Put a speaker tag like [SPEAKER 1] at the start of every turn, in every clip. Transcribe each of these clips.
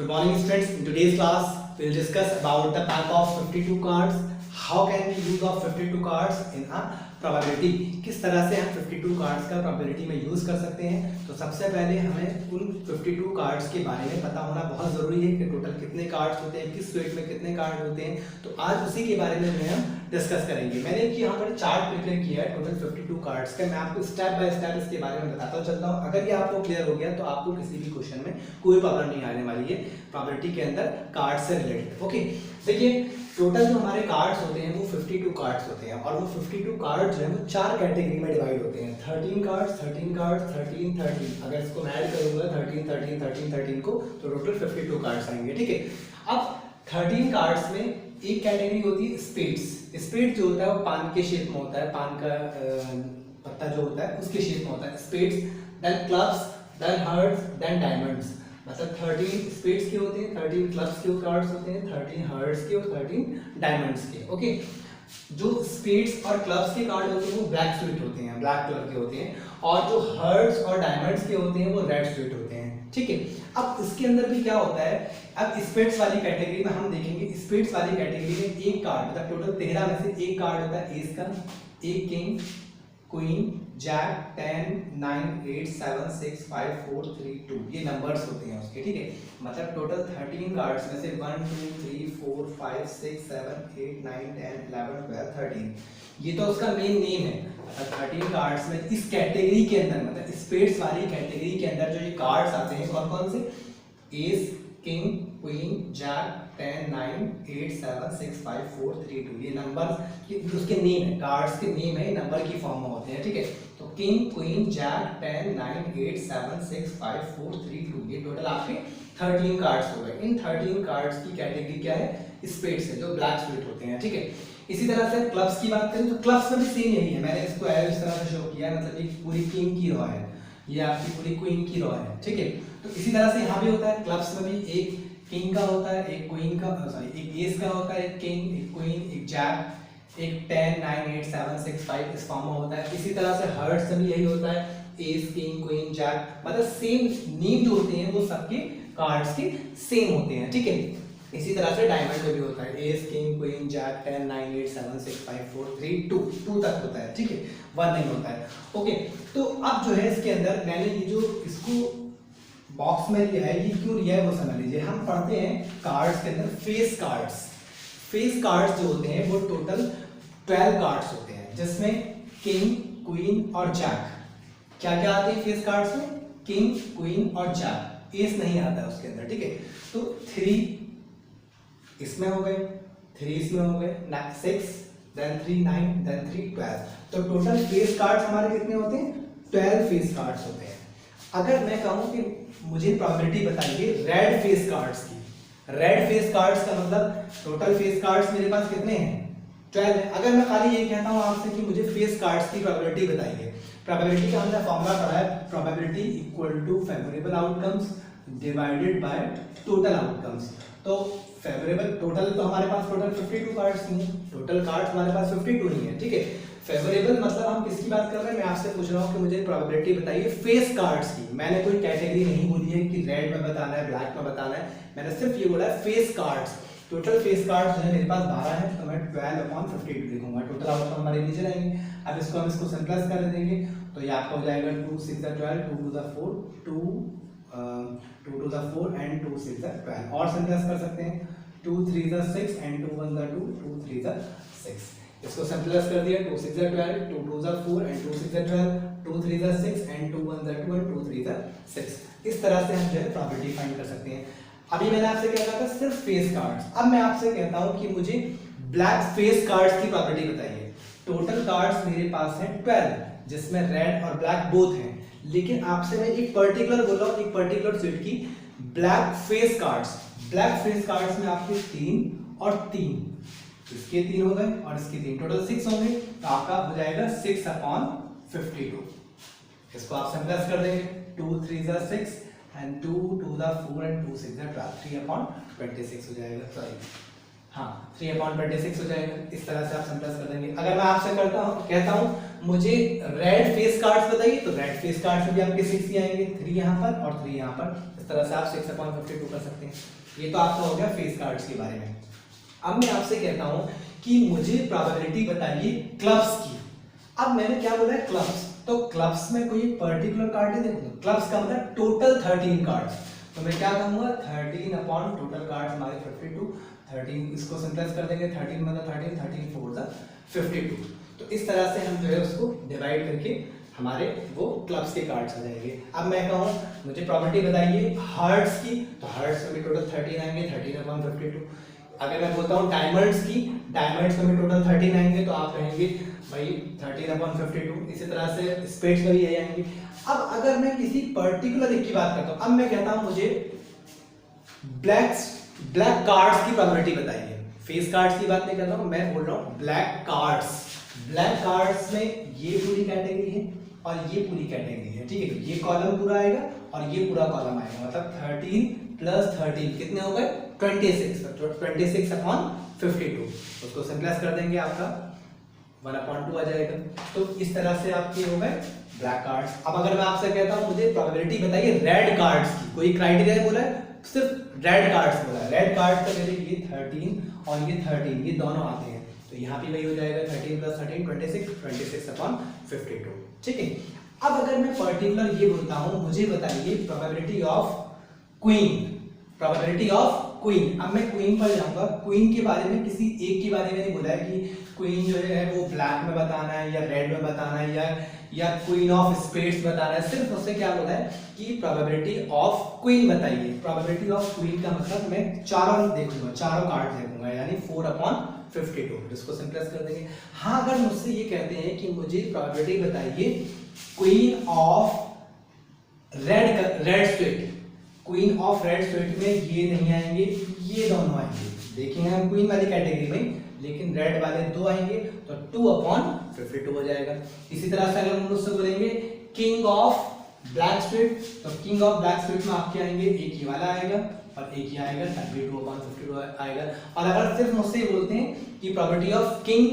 [SPEAKER 1] Good morning students. In today's class, we will discuss about the pack of 52 cards. How can we use of 52 cards in a probability? किस तरह से हम 52 cards का probability में use कर सकते हैं? तो सबसे पहले हमें उन 52 कार्ड्स के बारे में पता होना बहुत जरूरी है कि टोटल कितने कार्ड्स होते हैं, किस स्टेट में कितने कार्ड होते हैं. तो आज उसी के बारे में हम डिस्कस करेंगे. मैंने एक यहाँ पर चार्ट प्रिपेयर किया है टोटल 52 कार्ड्स का. मैं आपको स्टेप बाय स्टेप इसके बारे में बताता चलता हूँ. अगर ये आपको क्लियर हो गया तो आपको किसी भी क्वेश्चन में कोई प्रॉब्लम नहीं आने वाली है प्रोबेबिलिटी के अंदर कार्ड से रिलेटेड. ओके, देखिए टोटल जो हमारे कार्ड्स होते हैं वो 52 कार्ड्स होते हैं और वो 52 कार्ड्स जो है वो चार कैटेगरी में डिवाइड होते हैं. 13 कार्ड्स 13 13. अगर इसको मैं ऐड करूंगा 13 को तो टोटल 52 कार्ड्स आएंगे. ठीक है, अब 13 कार्ड्स में एक कैटेगरी होती है स्पेड्स. स्पेड जो होता है वो पान के शेप में होता है, पान का पत्ता जो होता है उसके शेप में होता है spades. Then clubs, then hearts, then diamonds. मतलब 13 स्पेड्स के होते हैं, 13 क्लब्स के कार्ड्स होते हैं, 13 हार्ट्स के और 13 डायमंड्स के. ओके, जो स्पेड्स और क्लब्स के कार्ड होते हैं वो ब्लैक स्वीट होते हैं, ब्लैक कलर के होते हैं, और जो हार्ट्स और डायमंड्स के होते हैं वो रेड स्वीट होते हैं. ठीक है, अब इसके अंदर भी क्या होता है, अब स्पेड्स वाली कैटेगरी में हम देखेंगे. स्पेड्स वाली कैटेगरी में एक कार्ड मतलब टोटल 13 में से एक कार्ड होता है एस का, एक किंग, क्वीन, जैक, 10, 9, 8, 7, 6, 5, 4, 3, 2 ये नंबर्स होते हैं उसके. ठीक है, मतलब टोटल 13 कार्ड्स में से 1 2 3 4 5 6 7 8 9 10 11 12 13 ये तो उसका मेन नेम है. मतलब 13 कार्ड्स में इस कैटेगरी के अंदर मतलब स्पेड्स वाली कैटेगरी के अंदर जो ये कार्ड्स आते हैं कौन कौन से, एस, किंग, क्वीन, जैक, 10, 9, 8, 7, 6, 5, 4, 3, 2 ये नंबर उसके नेम है, कार्ड्स के नेम है, नंबर की फॉर्म में होते हैं. ठीक है, तो किंग, क्वीन, जैक, 10, 9, 8, 7, 6, 5, 4, 3, 2 ये टोटल आपके 13 कार्ड्स हो गए. इन 13 कार्ड्स की कैटेगरी क्या है, स्पेड्स है जो ब्लैक स्पेड होते हैं. ठीक है, इसी तरह से क्लब्स की बात करें तो क्लब्स में भी सेम यही है. मैंने इसको इस तरह से शो किया है, मतलब एक पूरी किंग की रॉ है, ये आपकी पूरी क्वीन की रॉ है. ठीक है, तो इसी तरह से यहाँ भी होता है. क्लब्स में भी एक किंग का होता है, एक क्वीन का, सॉरी एक एस का होता है, एक किंग, एक क्वीन, एक जैक, एक 10, 9, 8, 7, 6, 5 इस फॉर्म में होता है. इसी तरह से हार्ट्स में यही होता है, एस, किंग, क्वीन, जैक, मतलब सेम नेम जो होते हैं वो सबके कार्ड्स के सेम होते हैं. ठीक है, इसी तरह से डायमंड में भी होता है, एस, किंग, क्वीन, जैक, 10, 9, 8, 7, 6, 5, 4, 3, 2 तक होता है. ठीक है, 1 नहीं होता है. ओके, तो अब जो है इसके अंदर मैंने ये जो इसको बॉक्स में लिया है, ये क्यों लिया है वो समझ लीजिए. हम पढ़ते हैं कार्ड्स के अंदर फेस कार्ड्स. फेस कार्ड्स जो होते हैं वो टोटल 12 कार्ड्स होते हैं जिसमें किंग, क्वीन और जैक. क्या क्या आते हैं फेस कार्ड्स में, किंग, क्वीन और जैक, एस नहीं आता है उसके अंदर. ठीक है, तो 3 इसमें हो गए, 3 इसमें हो गए, 6 देन 3 9 देन 3 12. तो टोटल फेस कार्ड्स हमारे कितने होते हैं, 12 फेस कार्ड्स होते हैं. अगर मैं कहूं कि मुझे प्रोबेबिलिटी बताइए रेड फेस कार्ड्स की, रेड फेस कार्ड्स का मतलब टोटल फेस कार्ड्स मेरे पास कितने हैं, 12 है. अगर मैं खाली ये कहता हूं आपसे कि मुझे फेस कार्ड्स की प्रोबेबिलिटी बताइए, प्रोबेबिलिटी का हमने फॉर्मूला पढ़ा है, probability equal to favourable outcomes divided by total outcomes. तो फेवरेबल टोटल तो हमारे पास टोटल 52 कार्ड्स नहीं है, टोटल कार्ड्स हमारे पास 52 नहीं है. ठीक है, फेवरेबल मतलब हम किसकी बात कर रहे हैं, मैं आपसे पूछ रहा हूं कि मुझे प्रोबेबिलिटी बताइए फेस कार्ड्स की. मैंने कोई कैटेगरी नहीं बोली है कि रेड में बताना है, ब्लैक में बताना है, मैंने सिर्फ ये बोला है face cards. Total face cards जो है मेरे पास 12 है, तो मैं 12/52 लिखूंगा. टोटल आउटकम हमारे नीचे रहेंगे. अब इसको हम इसको सिंपलाइज कर देंगे तो ये आपका हो जाएगा 2 6 12, 2 2 4, 2 2 4 एंड 2 6 12. और सिंपलाइज कर सकते हैं 2 3 6 एंड 2 1 2, 2 3 6. इसको सिंपलाइज कर दिया 2 6 12, 2 2 4 एंड 2 6 12, 2 3 6 एंड 2 1 2 एंड 2 3 6. इस तरह से हम जो है प्रोबेबिलिटी फाइंड कर सकते हैं. अभी मैंने आपसे क्या कहा था, सिर्फ फेस कार्ड्स. अब मैं आपसे कहता हूं कि मुझे ब्लैक फेस कार्ड्स की प्रोबेबिलिटी बताइए. टोटल कार्ड्स मेरे पास हैं 12 जिसमें रेड और ब्लैक बोथ हैं, लेकिन आपसे मैं एक पर्टिकुलर बोल रहा हूं, एक पर्टिकुलर सेट की black face cards. Black face cards में आपके 3 और 3, इसके 3 हो गए और इसके 3, टोटल 6 होंगे. तो आपका हो जाएगा 6/52. इसको आप सिंपलाइज कर देंगे 2 3 6 एंड 2 2 4 एंड 2 6 12, 3/26 हो जाएगा. सॉरी हाँ 3/26 हो जाएगा. इस तरह से आप सिंपलाइज कर देंगे. अगर मैं आपसे कहता हूँ मुझे रेड फेस कार्ड्स बताइए, तो रेड फेस कार्ड्स में भी आपके 6 ही आएंगे, 3 यहाँ पर और 3 यहाँ पर. इस तरह से आप 6/52 कर सकते हैं। ये तो आपका हो गया फेस कार्ड्स के बारे में। अब मैं आपसे कहता हूं कि मुझे प्रोबेबिलिटी बताइए क्लब्स की। अब मैंने क्या बोला है क्लब्स, तो क्लब्स में कोई पर्टिकुलर कार्ड नहीं देखूंगा, क्लब्स का मतलब टोटल 13 कार्ड्स, तो मैं क्या कहूंगा 13 अपॉन टोटल कार्ड्स हमारे 52, 13 इसको सिंप्लेक्स कर देंगे, 13 मतलब 13, 13 4 द 52। तो इस तरह से हम जो है उसको डिवाइड करके हमारे वो क्लब्स के कार्ड्स आ जाएंगे। अब मैं कहूँ मुझे प्रॉपर्टी बताइए हार्ट्स की, तो हार्ट्स में भी टोटल 13 आएंगे, 13/52। अगर मैं बोलता हूँ डायमंड्स की, डायमंड्स में भी टोटल 13 आएंगे, तो आप कहेंगे भाई 13/52। इसी तरह से स्पेड्स में भी यही आएंगे। अब अगर मैं किसी पर्टिकुलर एक की बात करता हूँ, अब मैं कहता हूँ मुझे ब्लैक कार्ड्स की प्रोबेबिलिटी बताइए। फेस कार्ड्स की बात नहीं कर रहा हूँ, मैं बोल रहा हूँ ब्लैक कार्ड्स। ब्लैक कार्ड्स में ये पूरी कैटेगरी है और ये पूरी कैटेगरी है, ठीक है। ये कॉलम पूरा आएगा और ये पूरा कॉलम आएगा, मतलब 13 + 13 कितने हो गए 26, तो 26/52। उसको सिंप्लेक्स कर देंगे, आपका 1/2 आ जाएगा। तो इस तरह से आपके हो गए ब्लैक कार्ड्स। अब अगर मैं आपसे कहता हूं मुझे प्रोबेबिलिटी बताइए रेड कार्ड्स की, कोई क्राइटेरिया बोला है, सिर्फ रेड कार्ड्स बोला है। रेड कार्ड्स का जैसे ये 13 और ये 13 ये दोनों आते हैं, तो यहाँ पे वही हो जाएगा 13 + 13 26, 26/52, ठीक है। अब अगर मैं पर्टिकुलर ये बोलता हूँ मुझे बताइए probability of queen, probability of queen. अब मैं क्वीन पर जाऊंगा, क्वीन के बारे में किसी एक के बारे में नहीं बोला है कि क्वीन जो है वो ब्लैक में बताना है या रेड में बताना है या क्वीन ऑफ स्पेड्स बताना है। सिर्फ उससे क्या बोला है कि प्रोबेबिलिटी ऑफ क्वीन बताइए। प्रोबेबिलिटी ऑफ क्वीन का मतलब मैं चारों देखूंगा, चारों कार्ड देखूंगा, यानी 4/52, जिसको सिंप्लेक्स कर देंगे। हाँ, अगर मुझसे ये कहते हैं कि मुझे प्रोबेबिलिटी बताइए queen of red state, queen of red state में ये नहीं आएंगे, ये दोनों आएंगे, देखेंगे हम क्वीन वाली कैटेगरी में, लेकिन रेड वाले 2 आएंगे, तो 2/52 हो जाएगा। इसी तरह से अगर हम मुझसे बोलेंगे किंग ऑफ ब्लैक स्टेट, तो किंग ऑफ ब्लैक स्टेट में आपके आएंगे एक ही वाला आएगा और एक ही आएगा, तब भी 2/52 आएगा। और अगर सिर्फ मुझसे बोलते हैं कि प्रॉपर्टी ऑफ किंग,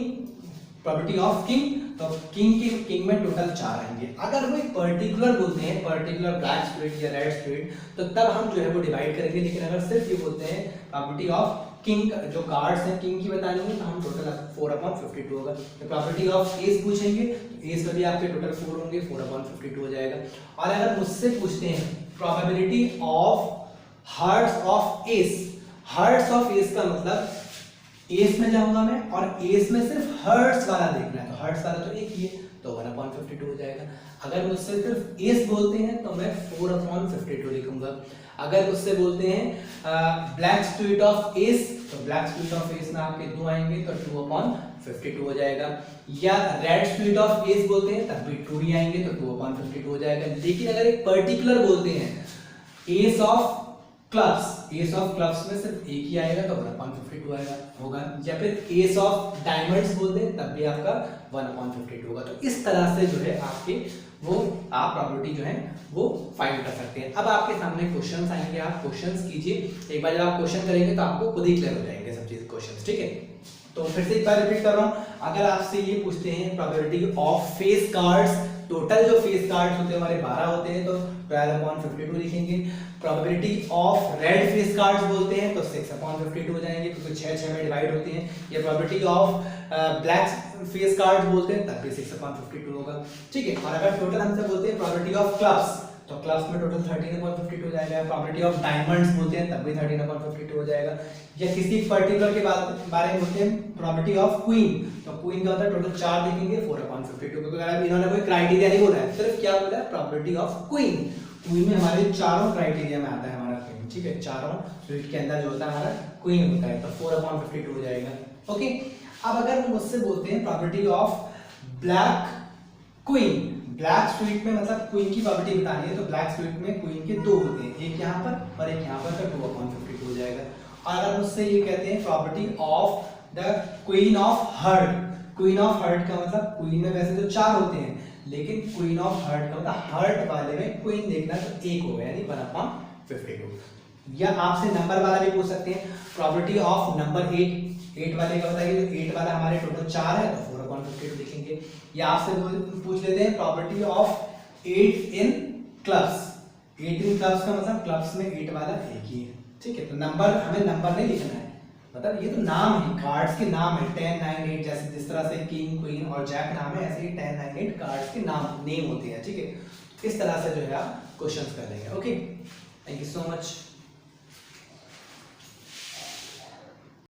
[SPEAKER 1] तो किंग में टोटल 4 आएंगे। अगर वो एक पर्टिकुलर बोलते हैं, पर्टिकुलर ब्लैक स्टेट या रेड स्टेट, तो तब हम जो है वो डिवाइड करेंगे। लेकिन अगर सिर्फ ये बोलते हैं प्रॉपर्टी ऑफ किंग, जो कार्ड्स हैं किंग की बतानी है, तो हम टोटल 4/52 होगा। तो प्रॉपर्टी ऑफ एस पूछेंगे, तो एस में भी आपके टोटल 4 होंगे, 4/52 हो जाएगा। और अगर मुझसे पूछते हैं probability of hearts of S, hearts of S का मतलब एस में जाऊंगा मैं और एस में सिर्फ हर्ट्स वाला देखना है, तो हर्ट्स वाला तो एक ही है, तो 1/52 हो जाएगा। अगर मुझसे सिर्फ एस बोलते हैं तो मैं 4/52 लिखूंगा। अगर मुझसे बोलते हैं ब्लैक स्ट्रीट ऑफ एस, तो ब्लैक स्ट्रीट ऑफ एस में आपके 2 आएंगे, तो 2/52 हो जाएगा। या रेड स्ट्रीट ऑफ एस बोलते हैं तब भी 2 ही आएंगे, तो 2/52 हो जाएगा। लेकिन अगर एक पर्टिकुलर बोलते हैं S of clubs, S of clubs में सिर्फ एक ही आएगा, तो 1/52 आएगा होगा। या फिर एस ऑफ डायमंड्स बोलते हैं तब भी आपका 1/52 होगा। तो इस तरह से जो है आपके वो आप प्रोबेबिलिटी जो है वो फाइंड कर सकते हैं। अब आपके सामने क्वेश्चंस आएंगे, आप क्वेश्चंस कीजिए। एक बार जब आप क्वेश्चन करेंगे तो आपको खुद ही क्लियर हो जाएंगे सब चीज क्वेश्चंस, ठीक है। तो फिर से एक बार रिपीट कर रहा हूं, अगर आपसे ये पूछते हैं probability of face cards, total जो फेस कार्ड्स होते हैं हमारे 12 होते हैं, तो 12/52 लिखेंगे। Probability of red face cards बोलते हैं तो 6/52 हो जाएंगे, क्योंकि 6 में डिवाइड होती हैं। या probability of black face cards बोलते हैं तब भी 6/52 होगा, ठीक है। और अगर टोटल हमसे बोलते हैं प्रोबेबिलिटी ऑफ क्लब्स, तो क्लब्स में टोटल 13/52 हो जाएगा। प्रोबेबिलिटी ऑफ डायमंड्स बोलते हैं तब भी 13/52 हो जाएगा। या किसी पर्टिकुलर के बारे में बोलते हैं प्रोबेबिलिटी ऑफ क्वीन, तो क्वीन का मतलब टोटल 4 देखेंगे, 4/52, क्योंकि अगर इन्होंने कोई क्राइटेरिया नहीं बोला है, सिर्फ क्या बोला है प्रोबेबिलिटी ऑफ क्वीन। क्वीन में हमारे चारों क्राइटेरिया में आता है हमारा क्वीन, ठीक है। चारों स्वीट के अंदर जो होता है हमारा क्वीन होता है, तो 4/52 हो जाएगा, ओके। अब अगर वो मुझसे बोलते हैं probability of black queen, black sweet में मतलब क्वीन की प्रोबेबिलिटी बतानी है, तो ब्लैक स्वीट में क्वीन के 2 होते हैं, एक यहाँ पर और एक यहाँ पर, तो 2/52 हो जाएगा। और अगर मुझसे ये कहते हैं probability of the queen of heart, queen of heart का मतलब क्वीन में वैसे तो 4 होते हैं, लेकिन क्वीन ऑफ हर्ट का मतलब हर्ट वाले में क्वीन देखना तो 1 होगा, यानी 1/52। या आपसे नंबर वाला भी पूछ सकते हैं, प्रोबेबिलिटी ऑफ नंबर 8 वाले का बताइए, तो 8 वाला हमारे टोटल 4 है, तो 4/52 लिखेंगे। या आपसे पूछ लेते हैं probability of 8 in clubs, 18 clubs का मतलब क्लब्स में 8 वाला एक ही है, ठीक है। तो नंबर हमें नंबर नहीं लिखना है, मतलब ये तो नाम है, कार्ड्स के नाम है 10 9 8, जैसे जिस तरह से किंग क्वीन और जैक नाम है, ऐसे ही 10 9 8 कार्ड्स के नाम नेम होते हैं, ठीक है। इस तरह से जो है आप क्वेश्चंस कर लेंगे। Okay, thank you so much.